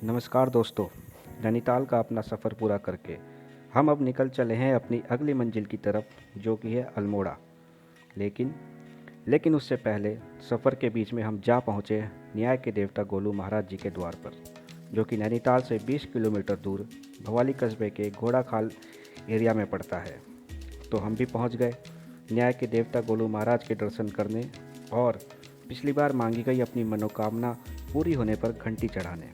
नमस्कार दोस्तों। नैनीताल का अपना सफ़र पूरा करके हम अब निकल चले हैं अपनी अगली मंजिल की तरफ, जो कि है अल्मोड़ा। लेकिन उससे पहले सफ़र के बीच में हम जा पहुँचे न्याय के देवता गोलू महाराज जी के द्वार पर, जो कि नैनीताल से 20 किलोमीटर दूर भवाली कस्बे के घोड़ाखाल एरिया में पड़ता है। तो हम भी पहुँच गए न्याय के देवता गोलू महाराज के दर्शन करने और पिछली बार मांगी गई अपनी मनोकामना पूरी होने पर घंटी चढ़ाने।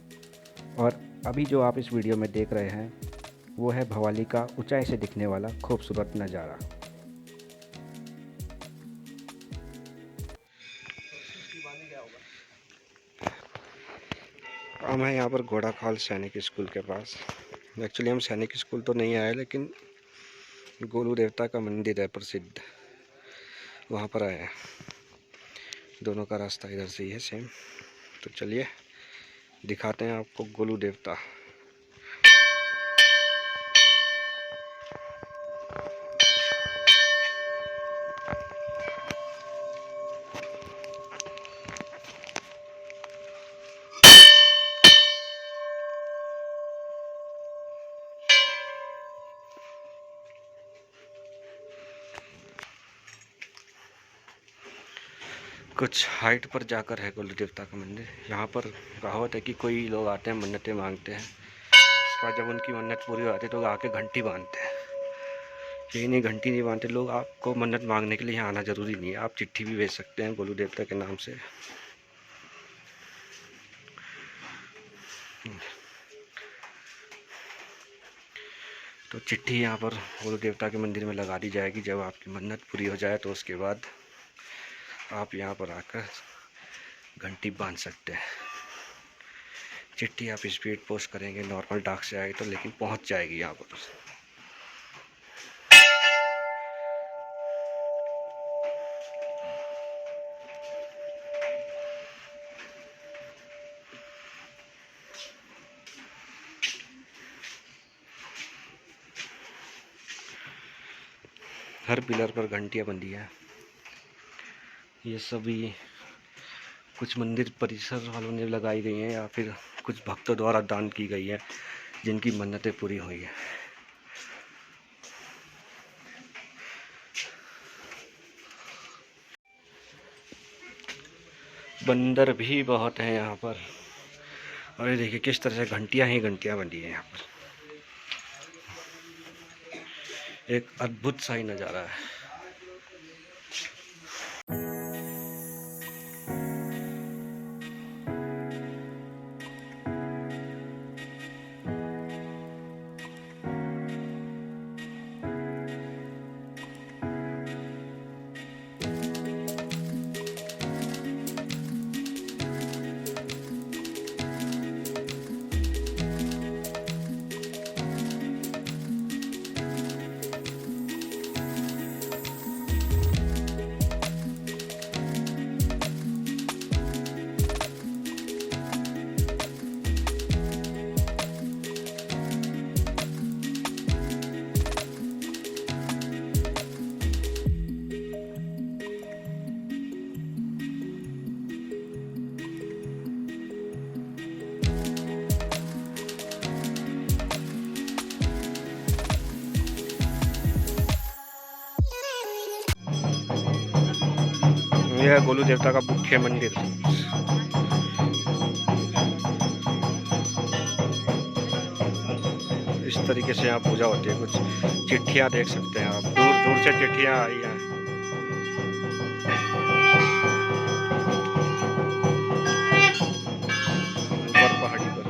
और अभी जो आप इस वीडियो में देख रहे हैं वो है भवाली का ऊंचाई से दिखने वाला खूबसूरत नज़ारा। हम हैं यहाँ पर घोड़ाखाल सैनिक स्कूल के पास। एक्चुअली हम सैनिक स्कूल तो नहीं आए, लेकिन गोलू देवता का मंदिर है प्रसिद्ध, वहाँ पर आए हैं। दोनों का रास्ता इधर से ही है सेम। तो चलिए दिखाते हैं आपको गोलू देवता। कुछ हाइट पर जाकर है गोलू देवता का मंदिर। यहाँ पर कहावत है कि कोई लोग आते हैं मन्नतें मांगते हैं, उसके बाद जब उनकी मन्नत पूरी हो जाती है तो आके घंटी बांधते हैं। यही नहीं, घंटी नहीं बांधते लोग। आपको मन्नत मांगने के लिए यहाँ आना ज़रूरी नहीं है, आप चिट्ठी भी भेज सकते हैं गोलू देवता के नाम से। तो चिट्ठी यहाँ पर गोलू देवता के मंदिर में लगा दी जाएगी। जब आपकी मन्नत पूरी हो जाए तो उसके बाद आप यहाँ पर आकर घंटी बांध सकते हैं। चिट्ठी आप स्पीड पोस्ट करेंगे, नॉर्मल डाक से आएगी तो, लेकिन पहुँच जाएगी यहाँ पर। हर पिलर पर घंटियाँ बंधी हैं। ये सभी कुछ मंदिर परिसर वालों ने लगाई गई हैं या फिर कुछ भक्तों द्वारा दान की गई है जिनकी मन्नतें पूरी हुई है। बंदर भी बहुत हैं यहाँ पर। और ये देखिए किस तरह से घंटियाँ ही घंटियाँ बंधी हैं यहाँ पर। एक अद्भुत सा ही नज़ारा है। यह है गोलू देवता का मुख्य मंदिर। इस तरीके से यहाँ पूजा होती है। कुछ चिट्ठियाँ देख सकते हैं आप, दूर दूर से चिट्ठियाँ आई हैं। ऊपर पहाड़ी पर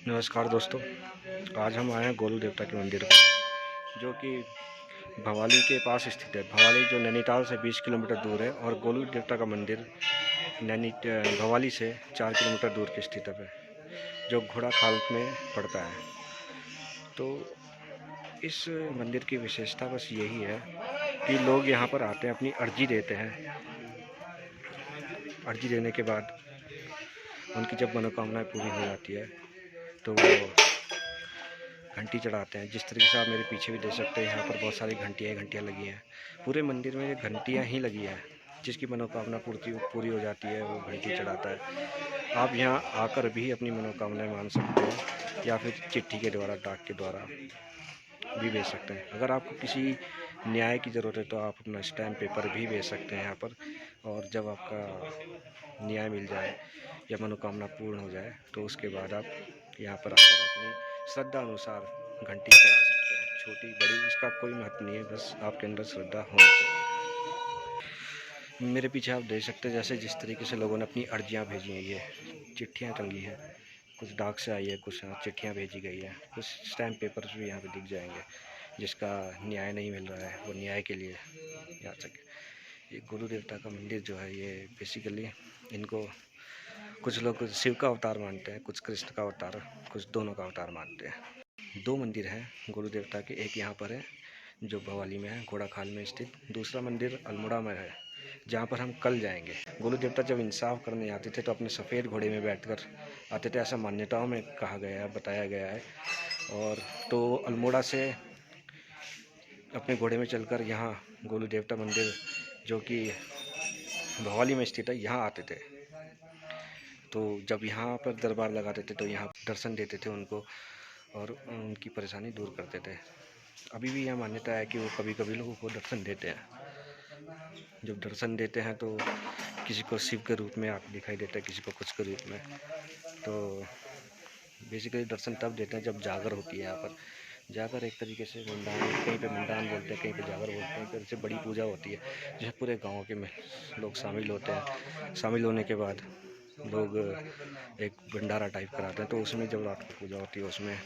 नमस्कार दोस्तों, आज हम आए हैं गोलू देवता के मंदिर पर, जो कि भवाली के पास स्थित है। भवाली जो नैनीताल से 20 किलोमीटर दूर है और गोलू देवता का मंदिर भवाली से 4 किलोमीटर दूर की स्थित है, जो घोड़ा खाल में पड़ता है। तो इस मंदिर की विशेषता बस यही है कि लोग यहाँ पर आते हैं, अपनी अर्जी देते हैं। अर्जी देने के बाद उनकी जब मनोकामनाएं पूरी हो जाती है तो वो घंटी चढ़ाते हैं। जिस तरीके से आप मेरे पीछे भी देख सकते हैं, यहाँ पर बहुत सारी घंटियाँ लगी हैं। पूरे मंदिर में घंटियाँ ही लगी हैं। जिसकी मनोकामना पूरी हो जाती है वो घंटी चढ़ाता है। आप यहाँ आकर भी अपनी मनोकामनाएं मान सकते हैं, या फिर चिट्ठी के द्वारा, डाक के द्वारा भी भेज सकते हैं। अगर आपको किसी न्याय की ज़रूरत है तो आप अपना स्टैम्प पेपर भी भेज सकते हैं यहाँ पर। और जब आपका न्याय मिल जाए या मनोकामना पूर्ण हो जाए तो उसके बाद आप यहाँ पर आकर अपनी श्रद्धा अनुसार घंटी चढ़ा सकते हैं। छोटी बड़ी इसका कोई महत्व नहीं है, बस आपके अंदर श्रद्धा होनी चाहिए। मेरे पीछे आप देख सकते हैं जैसे जिस तरीके से लोगों ने अपनी अर्जियाँ भेजी हैं, ये चिट्ठियाँ टंगी हैं, कुछ डाक से आई है, कुछ चिट्ठियाँ भेजी गई हैं, कुछ स्टैम्प पेपर्स भी यहाँ पे दिख जाएंगे। जिसका न्याय नहीं मिल रहा है वो न्याय के लिए आ सके। ये गुरु देवता का मंदिर जो है, ये बेसिकली इनको कुछ लोग शिव का अवतार मानते हैं, कुछ कृष्ण का अवतार, कुछ दोनों का अवतार मानते हैं। 2 मंदिर हैं गुरु देवता के। एक यहाँ पर है जो भवाली में है, घोड़ा खाल में स्थित। दूसरा मंदिर अल्मोड़ा में है, जहाँ पर हम कल जाएंगे। गुरु देवता जब इंसाफ करने आते थे तो अपने सफ़ेद घोड़े में बैठकर आते थे, ऐसा मान्यताओं में कहा गया है, बताया गया है। और तो अल्मोड़ा से अपने घोड़े में चलकर यहाँ गोलू देवता मंदिर जो कि भवाली में स्थित है, यहाँ आते थे। तो जब यहाँ पर दरबार लगाते थे तो यहाँ दर्शन देते थे उनको और उनकी परेशानी दूर करते थे। अभी भी यह मान्यता है कि वो कभी कभी लोगों को दर्शन देते हैं। जब दर्शन देते हैं तो किसी को शिव के रूप में आके दिखाई देता है, किसी को कुछ के रूप में। तो बेसिकली दर्शन तब देते हैं जब जागर होती है। यहाँ पर जागर एक तरीके से मुंडान, कहीं पे मुंडान बोलते हैं, कहीं पे जागर बोलते हैं। फिर से बड़ी पूजा होती है जिसमें पूरे गांव के में लोग शामिल होते हैं। शामिल होने के बाद लोग एक भंडारा टाइप कराते हैं, तो उसमें जब रात को पूजा होती है उसमें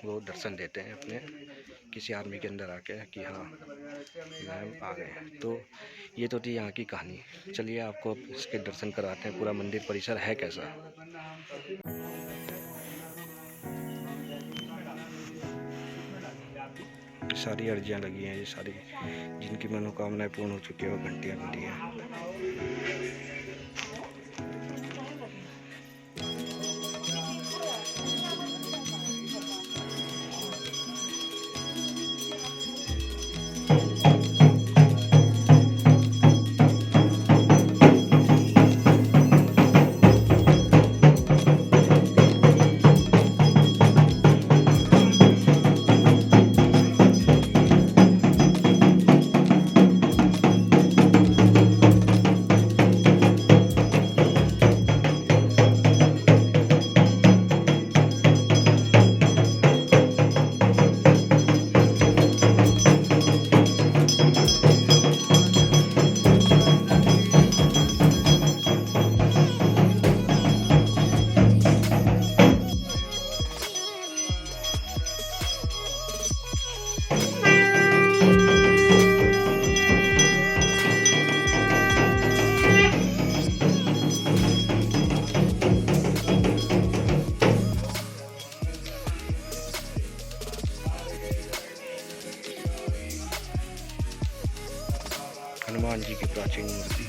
वो दर्शन देते हैं अपने किसी आदमी के अंदर आके कि हाँ मैम आ गए। तो ये तो थी यहाँ की कहानी। चलिए आपको इसके दर्शन कराते हैं, पूरा मंदिर परिसर है कैसा। सारी अर्जियाँ लगी हैं, ये सारी जिनकी मनोकामनाएं पूर्ण हो चुकी है वो घंटियाँ मिली हैं। हनुमान जी की प्राचीन मूर्ति।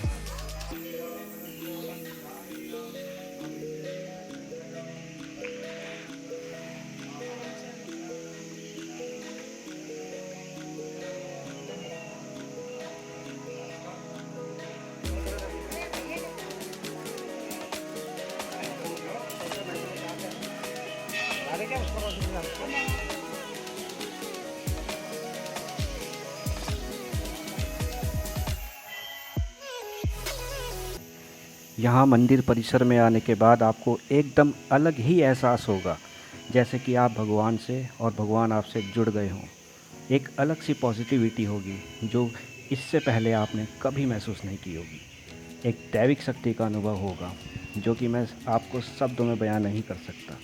यहाँ मंदिर परिसर में आने के बाद आपको एकदम अलग ही एहसास होगा, जैसे कि आप भगवान से और भगवान आपसे जुड़ गए हों। एक अलग सी पॉजिटिविटी होगी जो इससे पहले आपने कभी महसूस नहीं की होगी। एक दैविक शक्ति का अनुभव होगा। जो कि मैं आपको शब्दों में बयां नहीं कर सकता।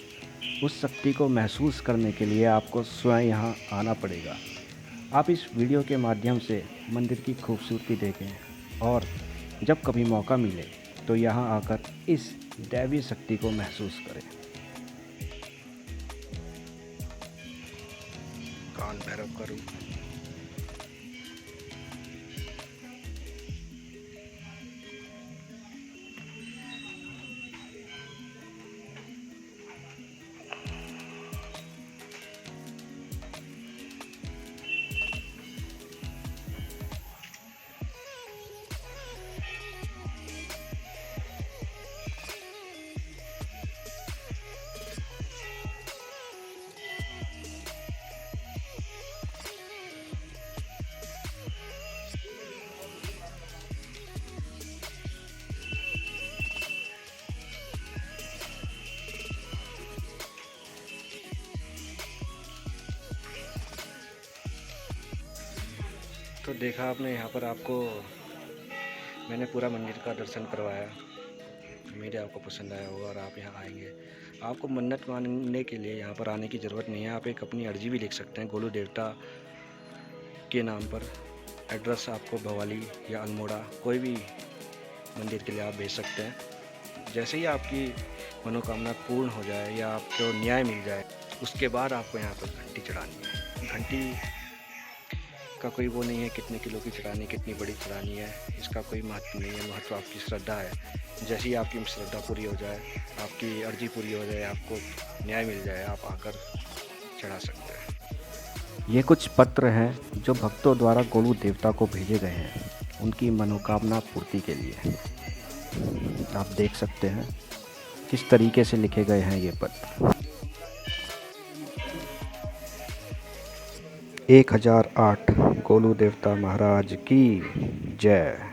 उस शक्ति को महसूस करने के लिए आपको स्वयं यहाँ आना पड़ेगा। आप इस वीडियो के माध्यम से मंदिर की खूबसूरती देखें और जब कभी मौका मिले तो यहाँ आकर इस दैवीय शक्ति को महसूस करें। कान भैरव का रूप। तो देखा आपने, यहाँ पर आपको मैंने पूरा मंदिर का दर्शन करवाया। उम्मीद है आपको पसंद आया होगा और आप यहाँ आएंगे। आपको मन्नत मांगने के लिए यहाँ पर आने की ज़रूरत नहीं है। आप एक अपनी अर्जी भी लिख सकते हैं गोलू देवता के नाम पर। एड्रेस आपको भवाली या अल्मोड़ा कोई भी मंदिर के लिए आप भेज सकते हैं। जैसे ही आपकी मनोकामना पूर्ण हो जाए या आपको न्याय मिल जाए, उसके बाद आपको यहाँ पर घंटी चढ़ानी है। घंटी का कोई वो नहीं है कितने किलो की चढ़ानी, कितनी बड़ी चढ़ानी है, इसका कोई महत्व नहीं है। महत्व आपकी श्रद्धा है। जैसे ही आपकी श्रद्धा पूरी हो जाए, आपकी अर्जी पूरी हो जाए, आपको न्याय मिल जाए, आप आकर चढ़ा सकते हैं। ये कुछ पत्र हैं जो भक्तों द्वारा गोलू देवता को भेजे गए हैं उनकी मनोकामना पूर्ति के लिए। आप देख सकते हैं किस तरीके से लिखे गए हैं ये पत्र। 1008 गोलू देवता महाराज की जय।